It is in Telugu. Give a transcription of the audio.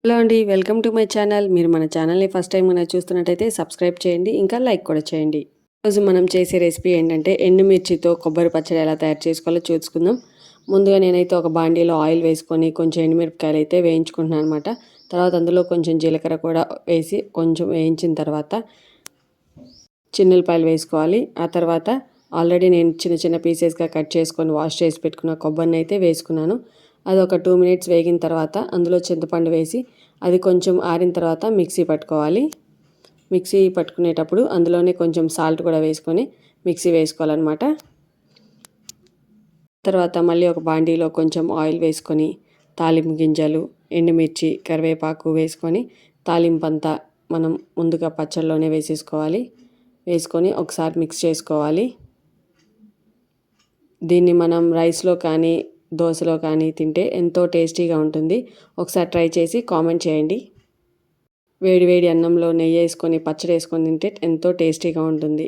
హలో అండి, వెల్కమ్ టు మై ఛానల్. మీరు మన ఛానల్ని ఫస్ట్ టైం కనుక చూస్తున్నట్టయితే సబ్స్క్రైబ్ చేయండి, ఇంకా లైక్ కూడా చేయండి. ఈరోజు మనం చేసే రెసిపీ ఏంటంటే ఎండుమిర్చితో కొబ్బరి పచ్చడి ఎలా తయారు చేసుకోవాలో చూసుకుందాం. ముందుగా నేనైతే ఒక బాండీలో ఆయిల్ వేసుకొని కొంచెం ఎండుమిరపకాయలు అయితే వేయించుకుంటున్నాను అనమాట. తర్వాత అందులో కొంచెం జీలకర్ర కూడా వేసి కొంచెం వేయించిన తర్వాత చిన్నులపాయలు వేసుకోవాలి. ఆ తర్వాత ఆల్రెడీ నేను చిన్న చిన్న పీసెస్గా కట్ చేసుకొని వాష్ చేసి పెట్టుకున్న కొబ్బరిని అయితే వేసుకున్నాను. అది ఒక 2 మినిట్స్ వేగిన తర్వాత అందులో చింతపండు వేసి అది కొంచెం ఆరిన తర్వాత మిక్సీ పట్టుకోవాలి. మిక్సీ పట్టుకునేటప్పుడు అందులోనే కొంచెం సాల్ట్ కూడా వేసుకొని మిక్సీ వేసుకోవాలన్నమాట. తర్వాత మళ్ళీ ఒక బాండీలో కొంచెం ఆయిల్ వేసుకొని తాలింపు గింజలు, ఎండుమిర్చి, కరివేపాకు వేసుకొని తాలింపంతా మనం ముందుగా పచ్చళ్ళలోనే వేసేసుకోవాలి. వేసుకొని ఒకసారి మిక్స్ చేసుకోవాలి. దీన్ని మనం రైస్లో కానీ దోశలో కానీ తింటే ఎంతో టేస్టీగా ఉంటుంది. ఒకసారి ట్రై చేసి కామెంట్ చేయండి. వేడి వేడి అన్నంలో నెయ్యి వేసుకొని పచ్చడి వేసుకొని తింటే ఎంతో టేస్టీగా ఉంటుంది.